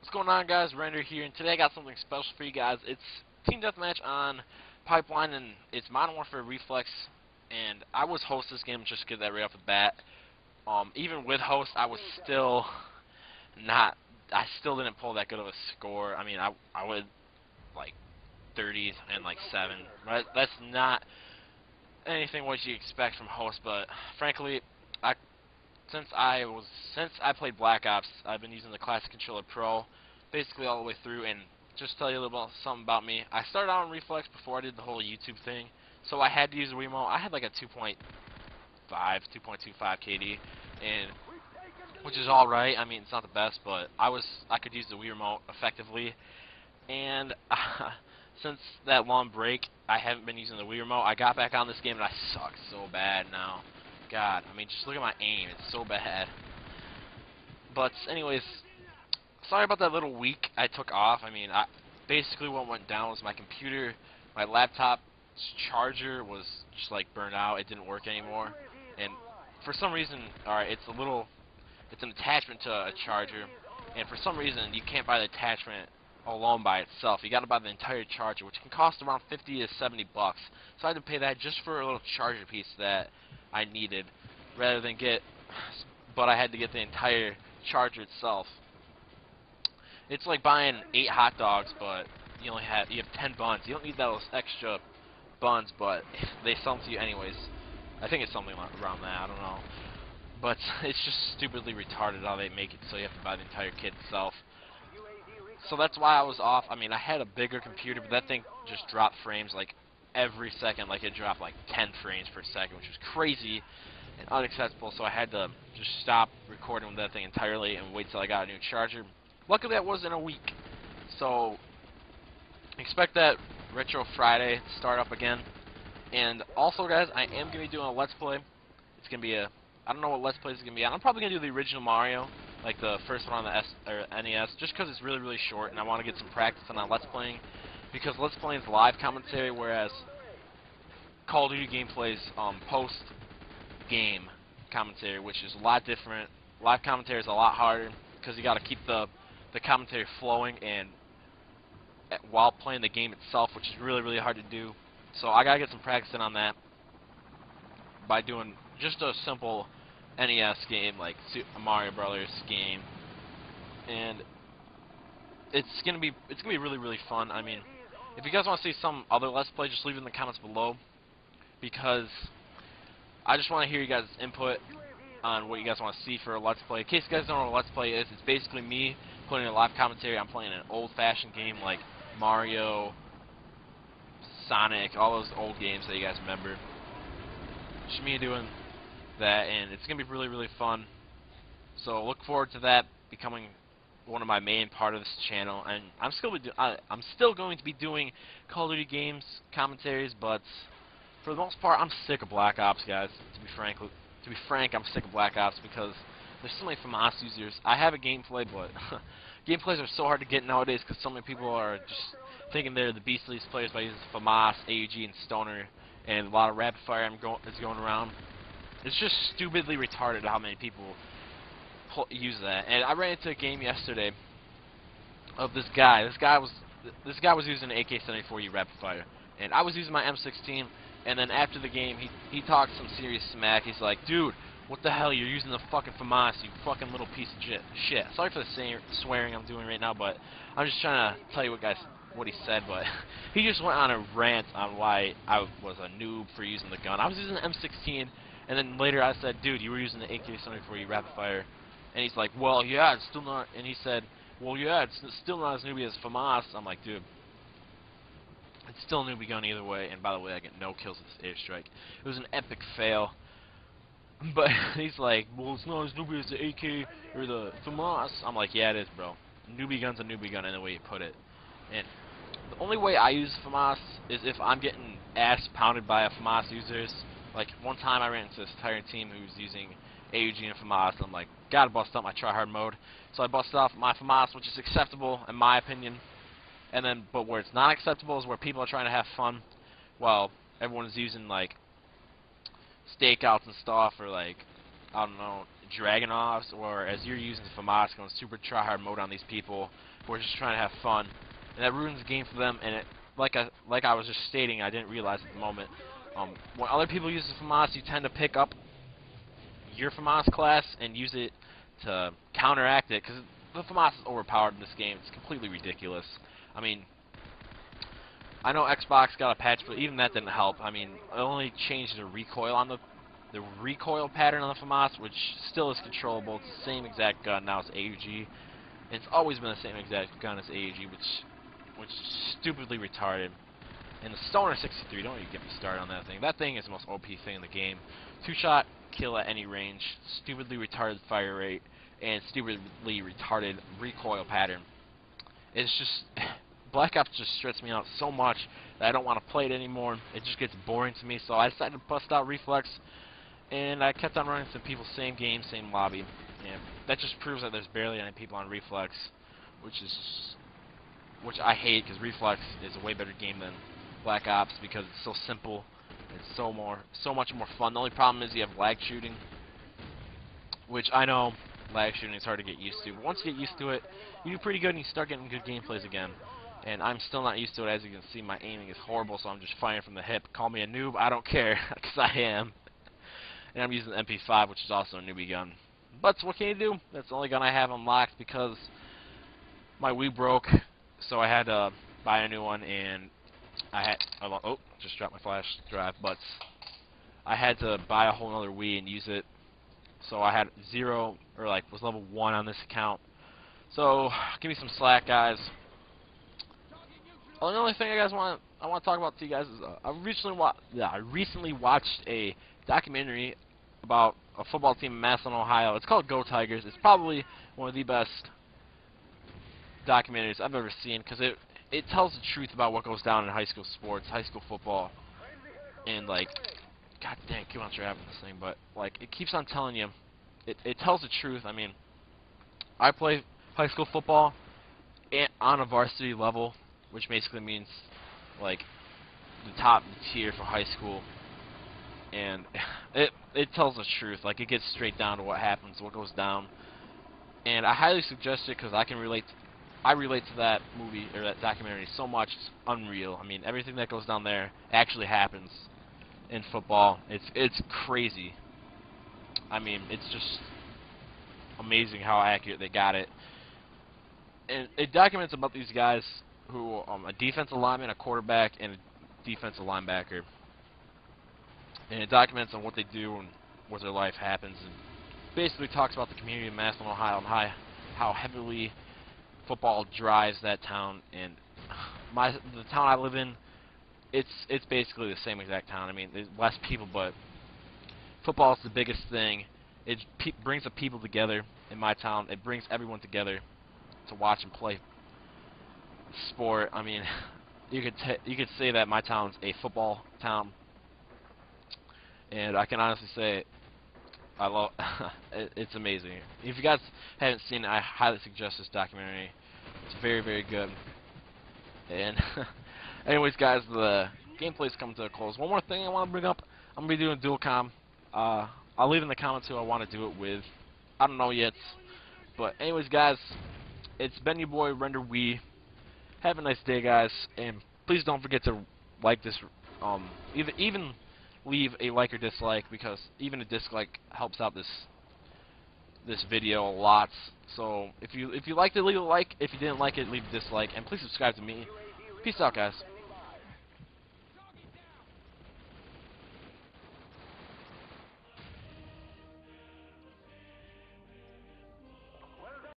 What's going on, guys? Render here, and today I got something special for you guys. It's Team Deathmatch on Pipeline, and it's Modern Warfare Reflex, and I was host this game, just to get that right off the bat. Even with host, I was still not, I still didn't pull that good of a score. I mean, I would, like, 30 and, like, 7. Right? That's not anything what you expect from host, but, frankly, I since I played Black Ops, I've been using the Classic Controller Pro basically all the way through. And just to tell you a little bit something about me, I started out on Reflex before I did the whole YouTube thing, so I had to use a Wiimote. I had like a 2.5, 2.25 KD, and which is all right. I mean, it's not the best, but I could use the Wii remote effectively. And since that long break, I haven't been using the Wii remote. I got back on this game and I suck so bad now. God, I mean, just look at my aim. It's so bad. But anyways, sorry about that little week I took off. I mean, basically what went down was my computer, my laptop's charger was just like burned out. It didn't work anymore. And for some reason, alright, it's an attachment to a charger, and for some reason you can't buy the attachment alone by itself. You gotta buy the entire charger, which can cost around 50 to 70 bucks. So I had to pay that just for a little charger piece that I needed, rather than but I had to get the entire charger itself. It's like buying 8 hot dogs, but you have 10 buns. You don't need those extra buns, but they sell them to you anyways. I think it's something around that. I don't know. But it's just stupidly retarded how they make it so you have to buy the entire kit itself. So that's why I was off. I mean, I had a bigger computer, but that thing just dropped frames like every second. Like it dropped like 10 frames per second, which was crazy and unacceptable. So I had to just stop recording with that thing entirely and wait till I got a new charger. Luckily, that was in a week. So expect that Retro Friday to start up again. And also, guys, I am going to be doing a Let's Play. It's going to be I don't know what Let's Play is going to be on. I'm probably going to do the original Mario, like the first one on the NES, just because it's really, really short, and I want to get some practice on that Let's Playing, because Let's Playing is live commentary, whereas Call of Duty gameplay is post-game commentary, which is a lot different. Live commentary is a lot harder, because you got to keep the commentary flowing and while playing the game itself, which is really, really hard to do. So I got to get some practice in on that by doing just a simple NES game like a Mario Brothers game, and it's gonna be really, really fun. I mean, if you guys want to see some other Let's Play, just leave it in the comments below, because I just want to hear you guys' input on what you guys want to see for a Let's Play. In case you guys don't know what a Let's Play is, it's basically me putting a live commentary. I'm playing an old-fashioned game like Mario, Sonic, all those old games that you guys remember. Just me doing that, and it's gonna be really, really fun. So look forward to that becoming one of my main part of this channel. And I'm still going to be doing Call of Duty games commentaries, but for the most part, I'm sick of Black Ops, guys. To be frank, I'm sick of Black Ops because there's so many FAMAS users. I have a gameplay, but gameplays are so hard to get nowadays because so many people are just thinking they're the beastliest players by using FAMAS, AUG, and Stoner, and a lot of rapid fire is going around. It's just stupidly retarded how many people use that. And I ran into a game yesterday of this guy. This guy was using an AK-74U rapid fire, and I was using my M16. And then after the game, he talked some serious smack. He's like, "Dude, what the hell? You're using the fucking FAMAS, you fucking little piece of shit." Sorry for the swearing I'm doing right now, but I'm just trying to tell you what he said. But he just went on a rant on why I was a noob for using the gun. I was using the M16, and then later I said, "Dude, you were using the AK-74U rapid fire." And he's like, "Well, yeah, it's still not." And he said, "Well, yeah, it's still not as newbie as FAMAS." I'm like, "Dude, it's still a newbie gun either way." And by the way, I get no kills with this airstrike. It was an epic fail. But he's like, "Well, it's not as newbie as the AK or the FAMAS." I'm like, "Yeah, it is, bro. Newbie gun's a newbie gun in the way you put it." And the only way I use FAMAS is if I'm getting ass pounded by a FAMAS users. Like, one time I ran into this entire team who was using AUG and FAMAS, and I'm like, gotta bust out my tryhard mode. So I busted off my FAMAS, which is acceptable in my opinion. And then, but where it's not acceptable is where people are trying to have fun while everyone is using, like, stakeouts and stuff, or, like, I don't know, Dragunovs, or as you're using FAMAS going super try-hard mode on these people who are just trying to have fun, and that ruins the game for them. And like I was just stating, I didn't realize at the moment. When other people use the FAMAS, you tend to pick up your FAMAS class and use it to counteract it, because the FAMAS is overpowered in this game. It's completely ridiculous. I mean, I know Xbox got a patch, but even that didn't help. I mean, it only changed the recoil on the recoil pattern on the FAMAS, which still is controllable. It's the same exact gun now as AUG. It's always been the same exact gun as AUG, which is stupidly retarded. And the Stoner 63, don't even get me started on that thing. That thing is the most OP thing in the game. Two-shot kill at any range, stupidly retarded fire rate, and stupidly retarded recoil pattern. It's just Black Ops just stressed me out so much that I don't want to play it anymore. It just gets boring to me, so I decided to bust out Reflex, and I kept on running some people, same game, same lobby. And that just proves that there's barely any people on Reflex, which I hate, because Reflex is a way better game than Black Ops because it's so simple. It's so much more fun. The only problem is you have lag shooting, which I know lag shooting is hard to get used to. But once you get used to it, you do pretty good and you start getting good gameplays again. And I'm still not used to it. As you can see, my aiming is horrible, so I'm just firing from the hip. Call me a noob, I don't care, because I am. And I'm using the MP5, which is also a newbie gun. But what can you do? That's the only gun I have unlocked because my Wii broke, so I had to buy a new one, and I had just dropped my flash drive, but I had to buy a whole other Wii and use it. So I had was level 1 on this account. So give me some slack, guys. The only thing I want to talk about to you guys is I recently watched a documentary about a football team in Massillon, Ohio. It's called Go Tigers. It's probably one of the best documentaries I've ever seen, because it tells the truth about what goes down in high school sports, high school football, and like, god dang, keep on driving this thing, but like, it keeps on telling you, it tells the truth. I mean, I play high school football on a varsity level, which basically means like the top tier for high school, and it tells the truth. Like, it gets straight down to what happens, what goes down, and I highly suggest it because I relate to that movie or that documentary so much. It's unreal. I mean, everything that goes down there actually happens in football. It's crazy. I mean, it's just amazing how accurate they got it. And it documents about these guys who a defensive lineman, a quarterback, and a defensive linebacker. And it documents on what they do and what their life happens, and basically talks about the community of Massillon, Ohio, and how heavily football drives that town. And the town I live in, it's basically the same exact town. I mean, there's less people, but football is the biggest thing. It brings the people together in my town. It brings everyone together to watch and play sport. I mean, you could say that my town's a football town, and I can honestly say I love it's amazing. If you guys haven't seen it, I highly suggest this documentary. It's very, very good. And anyways, guys, the gameplay's coming to a close. One more thing I want to bring up. I'm gonna be doing dual com. I'll leave in the comments who I want to do it with. I don't know yet. But anyways, guys, it's been your boy Render Wii. Have a nice day, guys, and please don't forget to like this. Even leave a like or dislike, because even a dislike helps out this video a lot. So if you liked it, leave a like. If you didn't like it, leave a dislike, and please subscribe to me. Peace out, guys.